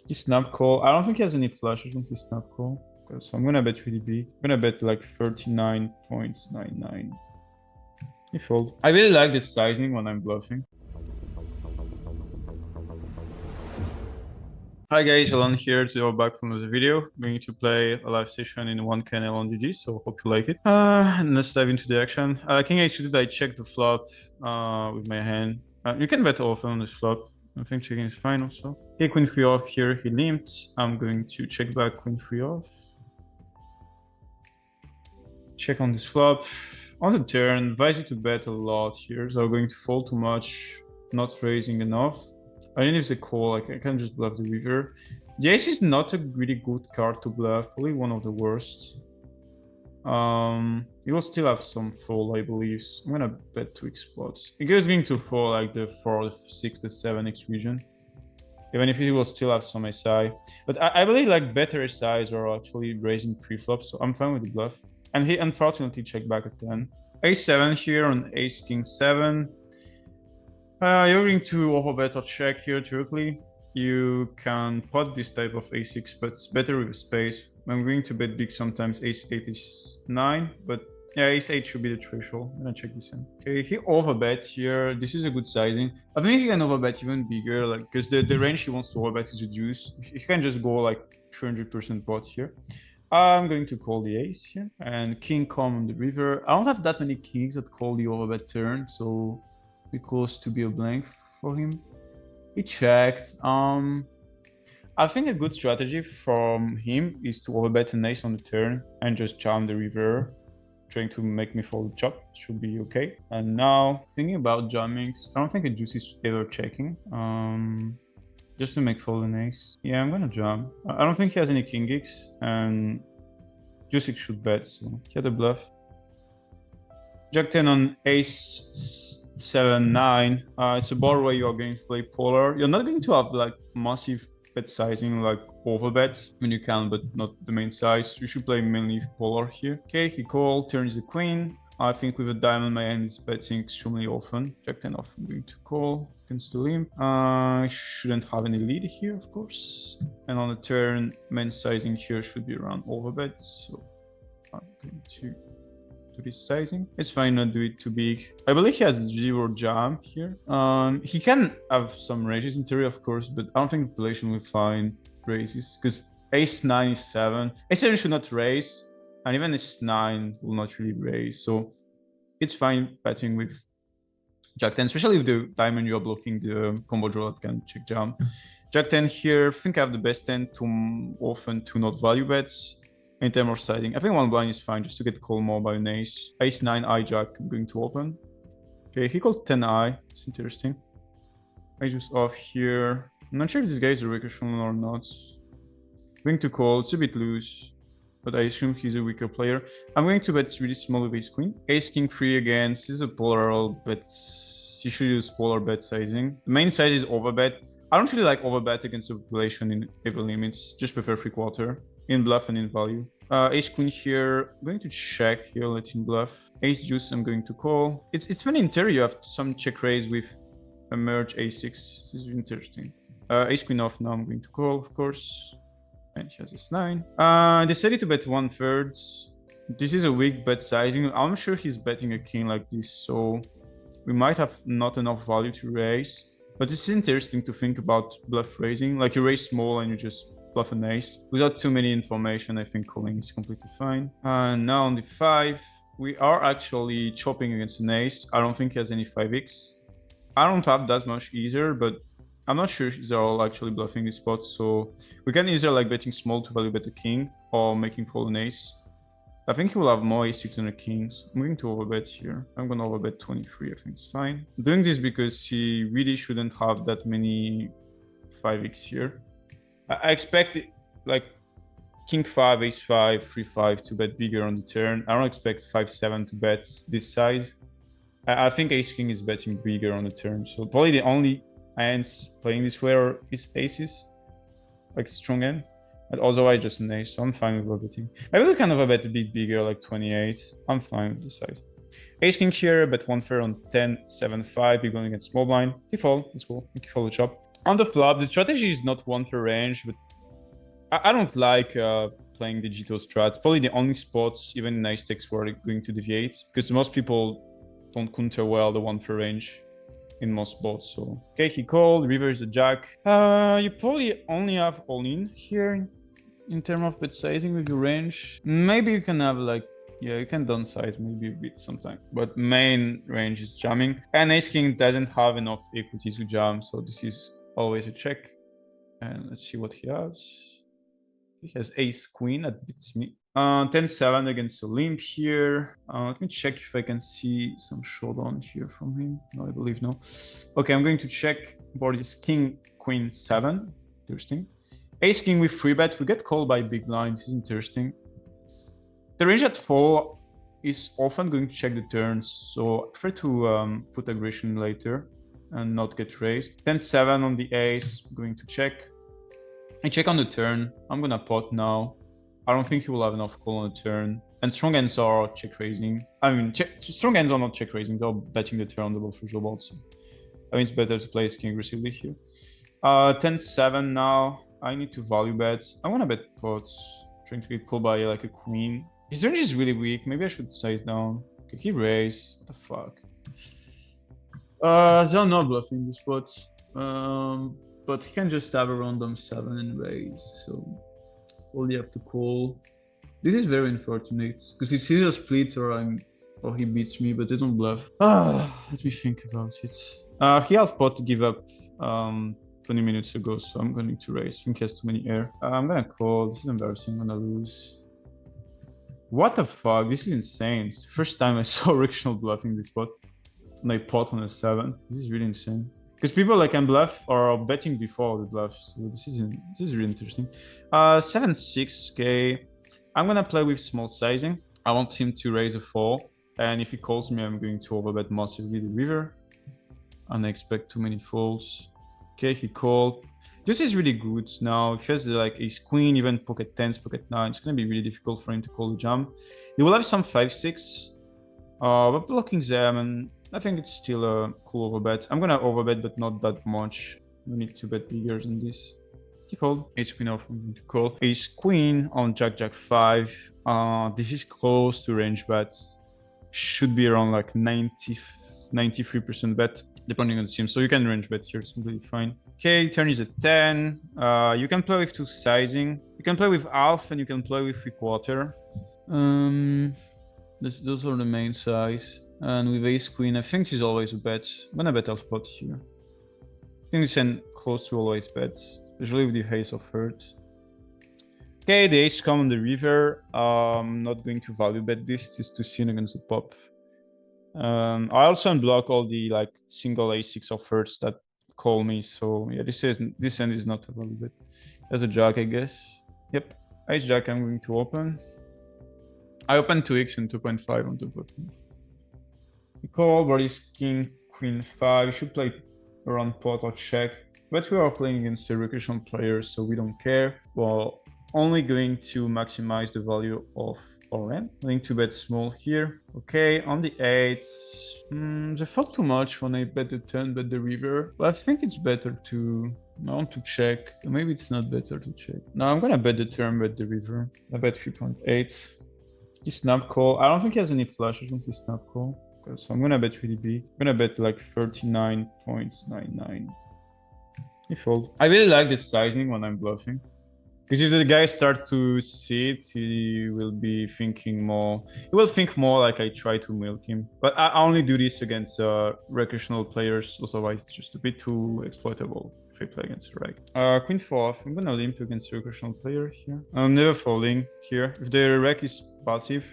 He snap call. I don't think he has any flushes when he snap call. So I'm gonna bet really big. I'm gonna bet like 39.99. He fold. I really like this sizing when I'm bluffing. Hi guys, Yolan here to go back from the video. I'm going to play a live session in 1K NL on GG, so hope you like it. And let's dive into the action. King H suited, I check the flop with my hand. You can bet often on this flop. I think checking is fine also. Okay, queen free off here, he limped. I'm going to check back queen free off. Check on this flop. On the turn, advise you to bet a lot here, so I'm going to fold too much, not raising enough. I think if it's a call, like I can just bluff the river. The ace is not a really good card to bluff, probably one of the worst. He will still have some fold, I believe. So I'm gonna bet 2x spots. He is going to fall like the 4th, 6th, the 7x region. Even if he will still have some SI. But I believe like better SIs are actually raising pre-flop, so I'm fine with the bluff. And he unfortunately checked back at 10. Ace7 here on ace king 7. You're going to overbet or check here directly. You can pot this type of a6, but it's better with a space. I'm going to bet big sometimes ace8, ace9, but yeah, ace8 should be the threshold. I'm gonna check this in. Okay, he overbets here. This is a good sizing. I think he can overbet even bigger, like because the range he wants to overbet is a deuce. He can just go like 300% pot here. I'm going to call the ace here, and king come on the river. I don't have that many kings that call the overbet turn, so be close to be a blank for him. He checked. I think a good strategy from him is to overbet an ace on the turn and just jam the river, trying to make me fold chop. Should be okay. And now thinking about jamming, I don't think a deuce is ever checking. Just to make fold an ace. Yeah, I'm gonna jam. I don't think he has any king x, and deuce x should bet, so he had a bluff. Jack 10 on ace 7, 9. It's a board where you're going to play polar. You're not going to have like massive bet sizing, like overbets. I mean, you can, but not the main size. You should play mainly polar here. Okay, he called, turns the queen. I think with a diamond, my hand is betting extremely often. Jack 10 off, I'm going to call against the limp. I shouldn't have any lead here, of course. And on the turn, main sizing here should be around overbet. So I'm going to do this sizing. It's fine, not do it too big. I believe he has 0 jam here. He can have some raises in theory, of course, but I don't think the population will find raises because ace 9 is 7. Ace 7 should not raise, and even ace 9 will not really raise. So it's fine betting with Jack 10, especially with the diamond you're blocking the combo draw that can check jam. Jack 10 here, I think I have the best 10 too often to not value bets. In terms of siding, I think one blind is fine just to get called more by an ace. Ace 9 hijack, I'm going to open. Okay, he called 10i. It's interesting. I just off here. I'm not sure if this guy is a weaker showman or not. Going to call. It's a bit loose, but I assume he's a weaker player. I'm going to bet really small with ace queen. Ace king 3 again. This is a polar bet. You should use polar bet sizing. The main size is overbet. I don't really like overbet against the population in every limits. Just prefer 3/4. In bluff and in value. Ace queen here, I'm going to check here, let him bluff. Ace deuce, I'm going to call. It's when in theory you have some check raise with a merge a6. This is interesting. Ace queen off now, I'm going to call, of course. And he has ace9. I decided to bet 1/3. This is a weak bet sizing. I'm sure he's betting a king like this, so we might have not enough value to raise. But it's interesting to think about bluff raising. Like you raise small and you just bluff an ace. Without too many information, I think calling is completely fine. And now on the 5, we are actually chopping against an ace. I don't think he has any 5x. I don't have that much either, but I'm not sure these are all actually bluffing this spot. So we can either like betting small to value bet a king or making fold an ace. I think he will have more a6 than a king. So I'm going to overbet here. I'm going to overbet 23. I think it's fine. I'm doing this because he really shouldn't have that many 5x here. I expect like king 5, ace 5, 3-5 to bet bigger on the turn. I don't expect 5-7 to bet this side. I think ace king is betting bigger on the turn. So probably the only hands playing this way are his aces, like strong hand. But otherwise just an ace. So I'm fine with overbetting. Maybe we can overbet a bit bigger, like 28. I'm fine with the size. Ace king here, bet 1/3 on 10, 7-5. You're going against small blind. He fold. Let's go. Thank you for the chop. On the flop, the strategy is not one for range, but I don't like playing digital strat. Probably the only spot, even in high stakes, where they're going to deviate, because most people don't counter well the one for range in most spots. So okay, he called. River is a jack. You probably only have all in here in terms of bet sizing with your range. Maybe you can have like, yeah, you can downsize maybe a bit sometime, but main range is jamming. And ace king doesn't have enough equity to jam, so this is always a check. And let's see what he has. He has ace queen, that beats me. 10-7 against a limp here. Let me check if I can see some showdown here from him. No, I believe no. Okay, I'm going to check. Board is king, queen, 7. Interesting. Ace king with 3-bet. We get called by big blind. This is interesting. The range at 4 is often going to check the turns, so I prefer to put aggression later and not get raised. 10-7 on the ace, going to check. I check on the turn. I'm gonna pot now. I don't think he will have enough call on the turn. And strong hands are check raising. I mean, strong hands are not check raising. They're betting the turn on the board for sure. So I mean, it's better to play king aggressively here. 10-7 now. I need to value bet. I want to bet pot. Trying to get called by like a queen. His range is really weak. Maybe I should size down. Okay, he raise. What the fuck? They're not bluffing this spot. But he can just have a random 7 and raise. So only have to call. This is very unfortunate because it's either split or he beats me, but they don't bluff. Let me think about it. He has pot to give up 20 minutes ago, so I'm going to raise. I think he has too many air. I'm gonna call. This is embarrassing. I'm gonna lose. What the fuck? This is insane. It's the first time I saw recreational bluffing this spot. And I pot on a 7. This is really insane. Because people like can bluff or betting before the bluff. So this is really interesting. 7-6k. I'm gonna play with small sizing. I want him to raise a 4. And if he calls me, I'm going to overbet massively the river. And I expect too many folds. Okay, he called. This is really good. Now, if he has like ace queen, even pocket 10s, pocket 9, it's gonna be really difficult for him to call the jam. He will have some 5-6. But blocking them, and I think it's still a cool overbet. I'm gonna overbet, but not that much. We need to bet bigger than this. He fold. Ace queen off, I'm going to call. Ace queen on jack 5. This is close to range bets. Should be around like 93% bet, depending on the sim. So you can range bet here, it's completely fine. Okay, turn is a 10. You can play with 2 sizing. You can play with half and you can play with 3/4. Those are the main size. And with ace queen, I think she's always a bet. I'm gonna bet half pot here. I think it's close to always bet, especially with the ace of hearts. Okay, the ace come on the river. I'm not going to value bet this, just to sin against the pop. I also unblock all the like single a6 of hearts that call me. So yeah, this end is not a value bet. There's a jack, I guess. Yep, ace jack. I'm going to open. I open 2x and 2.5 on top of me. Call, but is king, queen 5. You should play around pot or check. But we are playing against the recreational players, so we don't care. Well, only going to maximize the value of our end. Going to bet small here. Okay, on the 8s. They fought too much when I bet the turn, bet the river. But I think it's better to... I want to check. Maybe it's not better to check. No, I'm gonna bet the turn, bet the river. I bet 3.8. He snap call. I don't think he has any flushes when he snap call. So I'm gonna bet really big. I'm gonna bet like 39.99. He fold. I really like this sizing when I'm bluffing. Because if the guy starts to see it, he will be thinking more. He will think more like I try to milk him. But I only do this against recreational players. Otherwise, it's just a bit too exploitable if I play against the reg. Queen 4. I'm gonna limp against a recreational player here. I'm never folding here. If the reg is passive,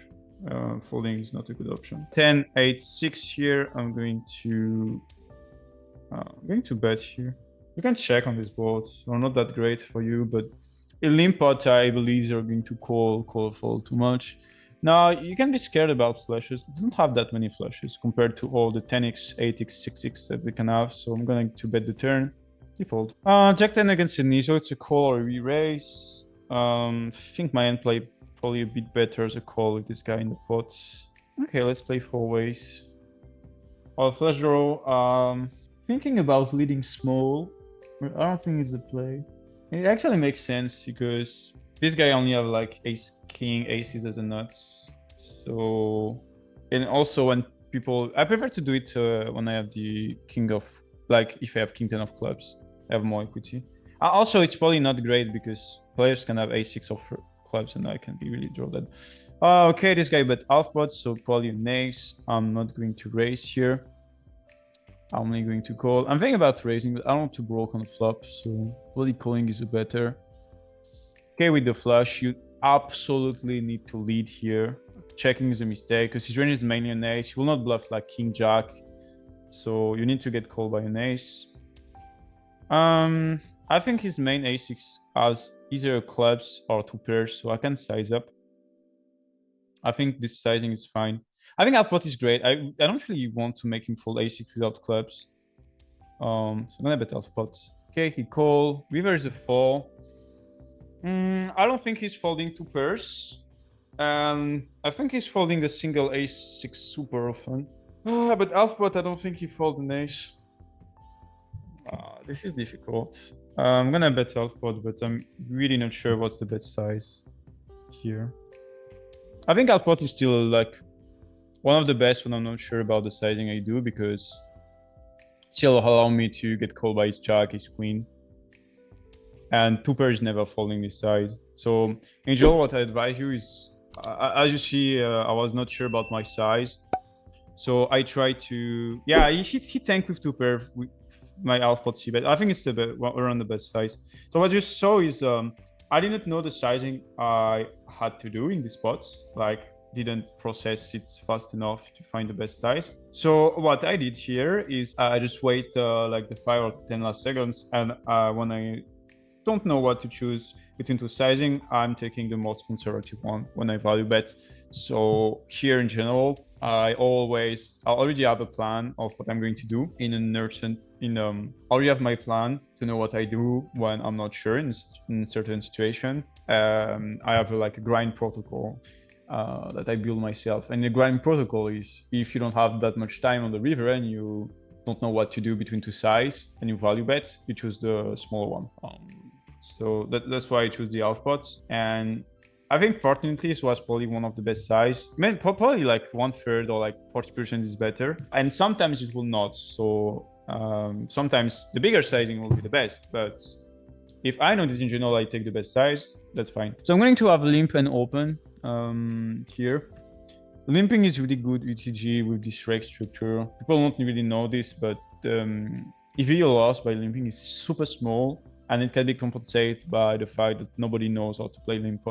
folding is not a good option. 10, 8, 6 here. I'm going to bet here. You can check on this board. They're not that great for you, but in limp pot, I believe they're going to call fold too much. Now, you can be scared about flushes. They don't have that many flushes compared to all the 10x, 8x, 6x that they can have. So I'm going to bet the turn. Default. Jack 10 against Iniso. It's a call or a re-raise. I think my end play probably a bit better as a call with this guy in the pot. Okay, let's play 4 ways. Flush draw. Thinking about leading small. I don't think it's a play. It actually makes sense because this guy only have like ace, king, aces as a nuts. So, and also when people, I prefer to do it when I have the king of, like if I have king 10 of clubs, I have more equity. Also, it's probably not great because players can have a6 of clubs and I can be really draw that. Okay, this guy bet half pot, so probably an ace. I'm not going to raise here. I'm only going to call. I'm thinking about raising, but I don't want to broke on the flop, so probably calling is better. Okay, with the flush, you absolutely need to lead here. Checking is a mistake because his range is mainly an ace. He will not bluff like king jack, so you need to get called by an ace. I think his main a6 has either clubs or two pairs, so I can size up. I think this sizing is fine. I think half pot is great. I don't really want to make him fold a6 without clubs. So I'm gonna bet half pot. Okay, he call. River is a 4. I don't think he's folding two pairs. I think he's folding a single ace6 super often. But half pot, I don't think he fold an ace. This is difficult. I'm gonna bet half pot, but I'm really not sure what's the bet size here. I think half pot is still like one of the best when I'm not sure about the sizing I do because it still allow me to get called by his jack, his queen. And two pairs never folding this size. So in general, what I advise you is, as you see, I was not sure about my size. So I try to, yeah, he tanked with two pair with my half pot c bet. I think it's around the best size. So what you saw is, I didn't know the sizing I had to do in the spots. Like, didn't process it fast enough to find the best size. So what I did here is I just wait like the 5 or 10 last seconds, and when I don't know what to choose between two sizing, I'm taking the most conservative one when I value bet. So here in general, I already have a plan of what I'm going to do I already have my plan to know what I do when I'm not sure in certain situation. I have like a grind protocol that I build myself, and the grind protocol is if you don't have that much time on the river and you don't know what to do between two sides and you value bet, you choose the smaller one. So that's why I choose the half pots. And I think fortunately this was probably one of the best size. I mean, probably like 1/3 or like 40% is better. And sometimes it will not. So sometimes the bigger sizing will be the best. But if I know this in general, I take the best size, that's fine. So I'm going to have limp and open here. Limping is really good UTG with this rake structure. People don't really know this, but EV loss by limping is super small, and it can be compensated by the fact that nobody knows how to play limp.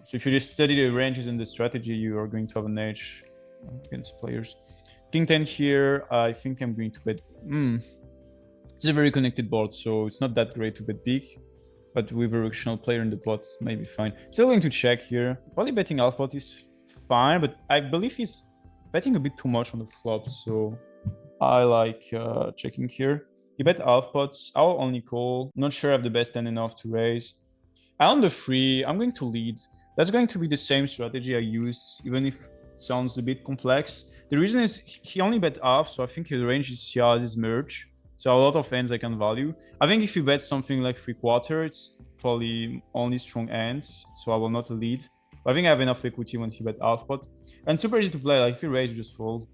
So if you just study the ranges and the strategy, you are going to have an edge against players. King 10 here, I think I'm going to bet. It's a very connected board, so it's not that great to bet big. But with a rational player in the pot, maybe fine. Still going to check here. Probably betting half pot is fine, but I believe he's betting a bit too much on the flop, so I like checking here. He bet half pots. I'll only call. Not sure I have the best hand enough to raise. On the free, I'm going to lead. That's going to be the same strategy I use, even if it sounds a bit complex. The reason is he only bet half, so I think his range is his merge. So a lot of hands I can value. I think if you bet something like 3/4, it's probably only strong hands, so I will not lead. But I think I have enough equity when he bet half pot. And super easy to play, like if you raise, you just fold.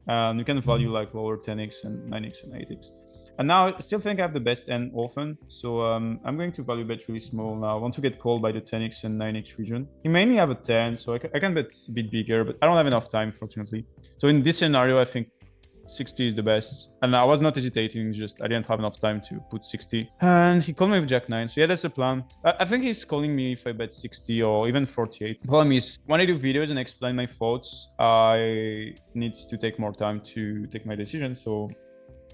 You can value like lower 10x and 9x and 8x. And now I still think I have the best hand often, so I'm going to value bet really small now. I want to get called by the 10x and 9x region. He mainly have a 10, so I can bet a bit bigger, but I don't have enough time, fortunately. So in this scenario, I think 60 is the best. And I was not hesitating, just I didn't have enough time to put 60. And he called me with Jack 9, so yeah, that's the plan. I think he's calling me if I bet 60 or even 48. The problem is, when I do videos and explain my thoughts, I need to take more time to take my decision, so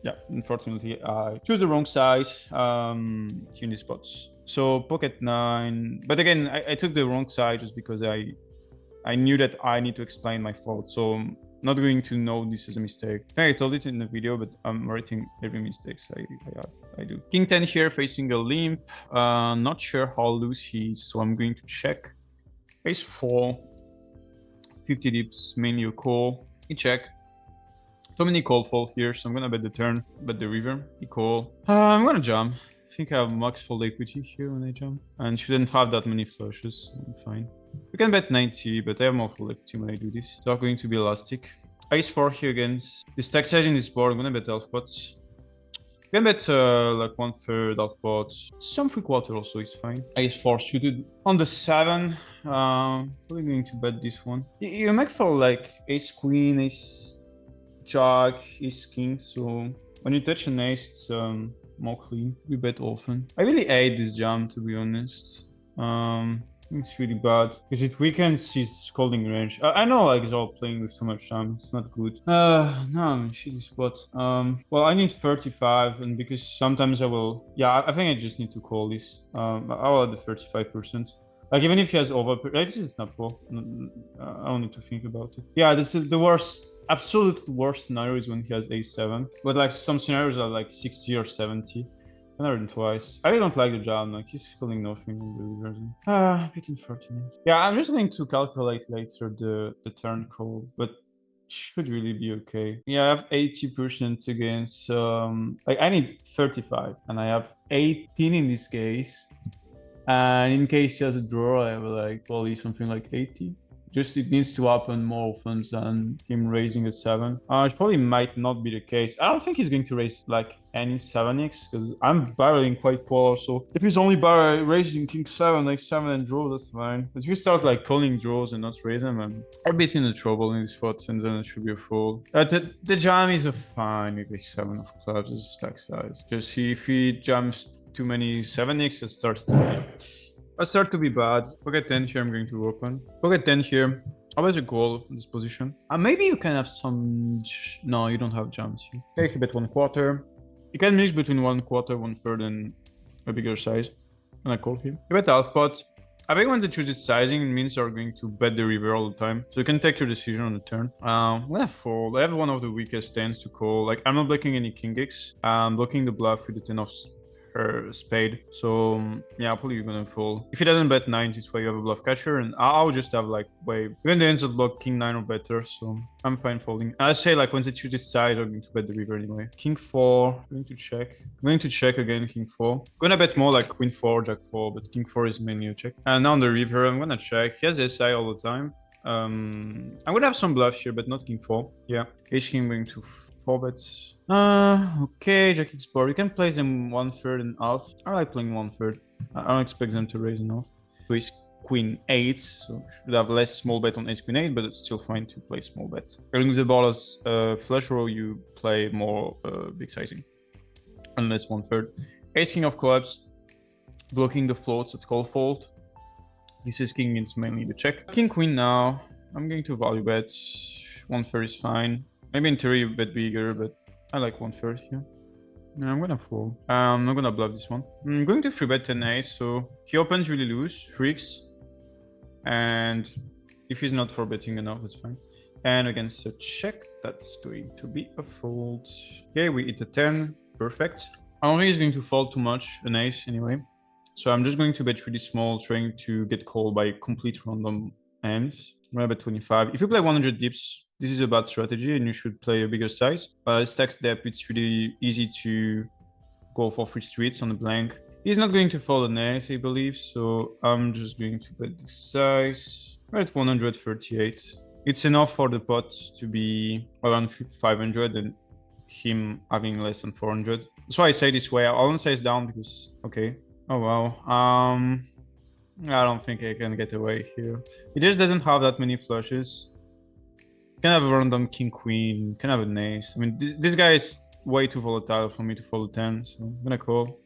yeah, unfortunately, I choose the wrong size here in these spots. So pocket 9, but again, I took the wrong side just because I knew that I need to explain my thoughts, so I'm not going to know this is a mistake. I think I told it in the video, but I'm writing every mistakes I do. King 10 here facing a limp. Not sure how loose he is, so I'm going to check. Ace 4, 50 dips, mainly a call. He check. So many call fold here, so I'm gonna bet the turn, bet the river. He call. I'm gonna jump. think I have max fold equity here when I jump. And shouldn't have that many flushes, so I'm fine. We can bet 90, but I have more fold equity when I do this. It's not going to be elastic. Ace 4 here against the stack size in this board. I'm gonna bet half pots. You can bet like 1/3 half pots. Some 3/4 also is fine. Ace 4 suited on the 7. Probably going to bet this one. You make for like ace queen, ace jack, ace king. So when you touch an ace, it's more clean. We bet often. I really hate this jam, to be honest. It's really bad because it weakens his calling range. I know like he's all playing with so much jam. It's not good. No, I'm in shitty spot. Well, I need 35, and because sometimes I will. Yeah, I think I just need to call this. I'll add the 35%. Like even if he has over, this is not poor. I don't need to think about it. Yeah, this is the worst. Absolute worst scenario is when he has a7. But like some scenarios are like 60 or 70. I read him twice. I really don't like the jam. Like he's calling nothing in the version. Between 40 minutes. Yeah, I'm just going to calculate later the turn call, but should really be okay. Yeah, I have 80% against. Like I need 35, and I have 18 in this case. And in case he has a draw, I have like probably something like 80. Just it needs to happen more often than him raising a 7. It probably might not be the case. I don't think he's going to raise like any 7x because I'm barreling quite poor. So if he's only raising king 7, like 7 and draw, that's fine. But if you start like calling draws and not raise them, I'm a bit in the trouble in this spot, and then it should be a fold. The jam is a fine with 7 of clubs as a stack size. Just if he jams too many 7x, it start to be bad. Pocket 10 here, I'm going to open. Pocket 10 here, always a call in this position. Maybe you can have some... No, you don't have jams here. Okay, you bet 1/4. You can mix between 1/4, 1/3, and a bigger size. And I call him. You bet half pot. I think when to choose this sizing, it means you're going to bet the river all the time. So you can take your decision on the turn. I'm gonna fold. I have one of the weakest tens to call. Like, I'm not blocking any king x. I'm blocking the bluff with the 10 of spade. So yeah, probably gonna fold. If he doesn't bet 9, it's why you have a bluff catcher, and I'll just have like even the ends that block king 9 or better, so I'm fine folding. I say like once they choose this side, I'm going to bet the river anyway. King 4, going to check. I'm going to check again, king 4. Gonna bet more like queen 4, jack 4, but king 4 is mainly a check. And now on the river, I'm gonna check. He has SI all the time. I'm gonna have some bluffs here, but not king 4. Yeah, ace king going to 4 bets. Okay, jack x bar. You can play them 1/3 and half. I like playing 1/3. I don't expect them to raise enough. So ace queen 8, so should have less small bet on ace queen 8, but it's still fine to play small bet. If the ball as flush draw, you play more big sizing, unless 1/3. Ace king of clubs, blocking the floats at call fold. This is king, it's mainly the check. King queen now. I'm going to value bet. 1/3 is fine. Maybe in theory a bit bigger, but I like 1/3 here. Yeah, I'm gonna fold. I'm not gonna bluff this one. I'm going to 3-bet 10 ace, so he opens really loose, freaks. And if he's not 4-betting enough, that's fine. And against a check, that's going to be a fold. Okay, we hit a 10, perfect. I don't think he's going to fold too much, an ace anyway. So I'm just going to bet really small, trying to get called by complete random hands. I'm gonna bet 25. If you play 100 dips, this is a bad strategy and you should play a bigger size. Stacks depth, it's really easy to go for free streets on the blank. He's not going to fold an ace, I believe, so I'm just going to bet this size. We're at 138. It's enough for the pot to be around 500 and him having less than 400. That's why I say this way. I won't size down because, okay. Oh, wow. I don't think I can get away here. He just doesn't have that many flushes. Can have a random king queen, can have an ace. I mean, this guy is way too volatile for me to fold a 10, so I'm gonna call.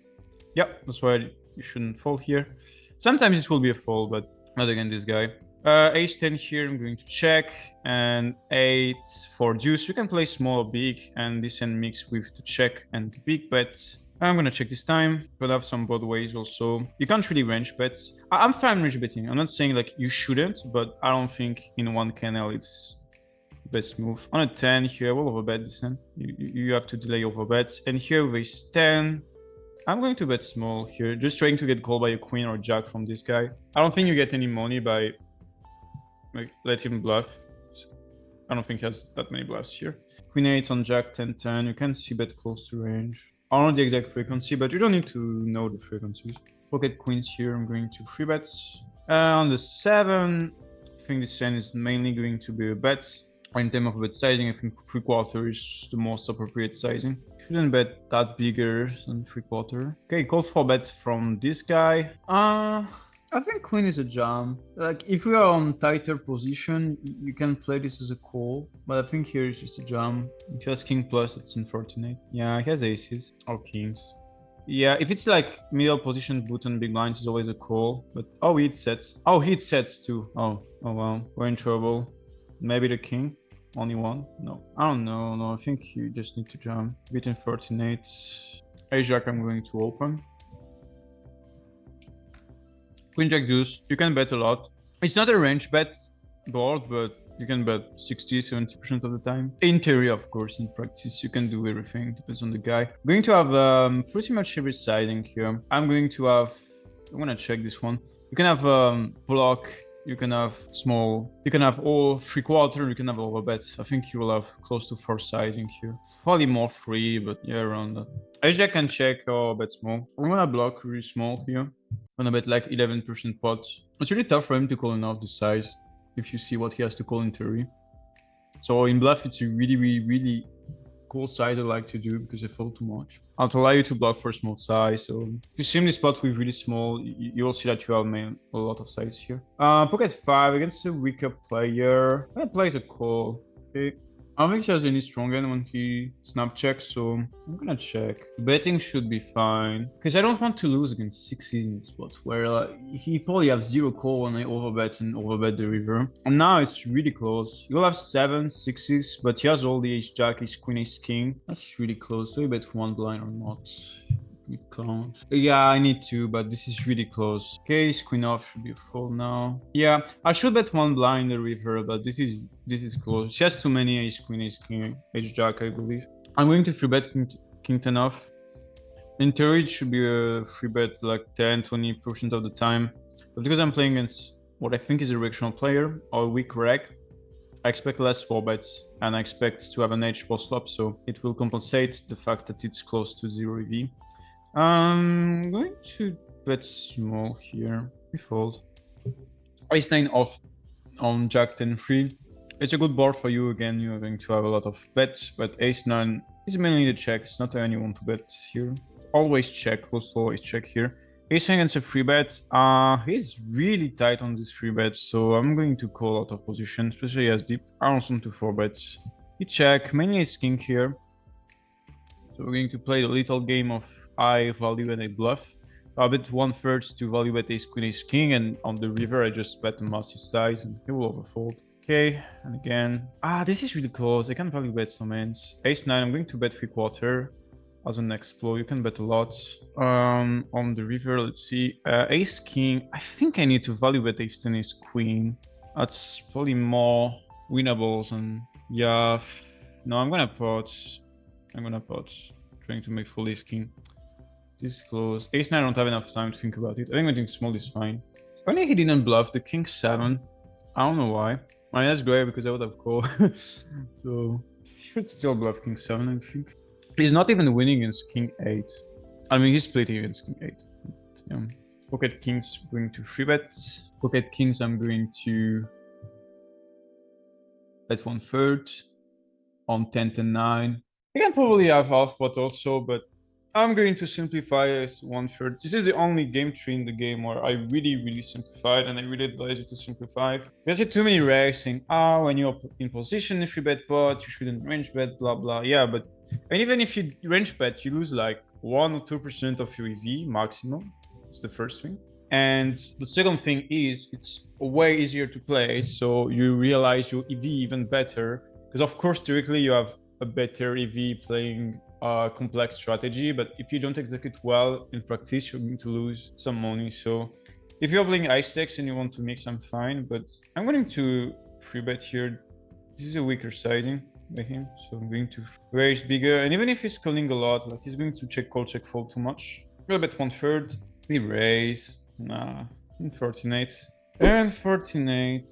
Yep, that's why you shouldn't fold here. Sometimes this will be a fold, but not against this guy. Ace 10 here, I'm going to check, and 8 for deuce. You can play small or big, and this end mix with the check and the big bets. I'm gonna check this time. Gonna have some Broadways also. You can't really range bets. I'm fine range betting. I'm not saying like you shouldn't, but I don't think in one canal it's best move. On a 10 here, we'll overbet this hand. You have to delay overbets. And here with ace 10, I'm going to bet small here, just trying to get called by a queen or a jack from this guy. I don't think you get any money by like let him bluff. I don't think he has that many bluffs here. Queen 8 on jack 10-10. You can see bet close to range. I don't know the exact frequency, but you don't need to know the frequencies. Pocket queens here, I'm going to 3-bet. On the 7, I think this hand is mainly going to be a bet. In terms of bet sizing, I think 3/4 is the most appropriate sizing. Shouldn't bet that bigger than 3/4. Okay, call for bet from this guy. I think queen is a jam. Like, if we are on tighter position, you can play this as a call. But I think here is just a jam. If he has king plus, it's unfortunate. Yeah, he has aces or kings. Yeah, if it's like middle position button big blinds, it's always a call. But oh, he hit sets. Oh, he hit sets too. Oh wow, we're in trouble. Maybe the king. Only one? No, I don't know. No, I think you just need to jam. Beating 14-8. Ace jack, I'm going to open. Queen jack deuce. You can bet a lot. It's not a range bet board, but you can bet 60-70% of the time. In theory, of course. In practice, you can do everything. Depends on the guy. I'm going to have pretty much every siding here. I'm gonna check this one. You can have block. You can have small. You can have all 3/4. You can have overbets. I think you will have close to 4 sizing here. Probably more 3, but yeah, around that. Ace jack can check or bet small. I'm gonna block really small here. I'm gonna bet like 11% pot. It's really tough for him to call enough the size if you see what he has to call in theory. So in bluff, it's a really cool size I like to do because I fold too much. I'll allow you to bluff for small size. So if you sim this spot with really small, you will see that you have made a lot of size here. Pocket 5 against a weaker player. I'm gonna play the call. Okay. I don't think he has any strong end when he snap checks, so I'm gonna check. Betting should be fine. Because I don't want to lose against 6s in this spot, where he probably have 0 call when I overbet the river. And now it's really close. You'll have 7, 6s, but he has all the ace jack, ace queen, ace king. That's really close. Do you bet 1 blind or not? It counts. Yeah, I need to, but this is really close. Okay, queen off should be a fold now. Yeah, I should bet 1 blind the river, but this is close. She has too many ace queen, ace king, ace jack, I believe. I'm going to 3-bet king 10 off. In theory, it should be a 3-bet like 10-20% of the time. But because I'm playing against what I think is a directional player or a weak reg, I expect less 4-bets and I expect to have an edge post flop, so it will compensate the fact that it's close to 0 EV. I'm going to bet small here. We fold. Ace 9 off on jack 10 free. It's a good board for you. Again, you're going to have a lot of bets, but ace 9 is mainly the check. It's not where you want to bet here. Always check. Close to always check here. Ace 9 against a 3-bet. He's really tight on this 3-bet, so I'm going to call out of position, especially as deep. I don't want to 4-bet. He check. Mainly ace king here. So we're going to play the little game of I value and I bluff. I bet 1/3 to value bet ace queen ace king, and on the river I just bet a massive size and he will overfold. Okay, and again. This is really close. I can value bet some hands. Ace 9, I'm going to bet 3/4 as an next flow. You can bet a lot. On the river, let's see. Ace king. I think I need to value bet ace 10 ace queen. That's probably more winnables and yeah. No, I'm gonna pot. Trying to make full ace king. This is close. Ace 9, I don't have enough time to think about it. I think I think small is fine. It's funny he didn't bluff the king 7. I don't know why. I mean, that's great because I would have called. So he should still bluff king 7, I think. He's not even winning against king 8. I mean, he's splitting against king 8. Yeah. Pocket kings going to 3-bet. Pocket kings I'm going to bet 1/3 on 10-9. I can probably have half pot also, but I'm going to simplify as 1/3. This is the only game tree in the game where I really simplified, and I really advise you to simplify. There's too many regs saying, when you're in position, if you bet pot, you shouldn't range bet, blah blah. Yeah, but and even if you range bet, you lose like 1 or 2% of your EV maximum. It's the first thing. And the second thing is it's way easier to play, so you realize your EV even better. Because of course, theoretically, you have a better EV playing a complex strategy, but if you don't execute well in practice, you're going to lose some money. So if you're playing Highstakes and you want to mix, I'm fine, but I'm going to 3-bet here. This is a weaker sizing by him, so I'm going to raise bigger. And even if he's calling a lot, like he's going to check call, check fold too much. We'll bet 1/3. We raise. Nah, unfortunate. Unfortunate.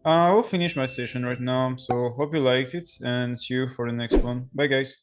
I will finish my session right now, so hope you liked it and see you for the next one. Bye guys.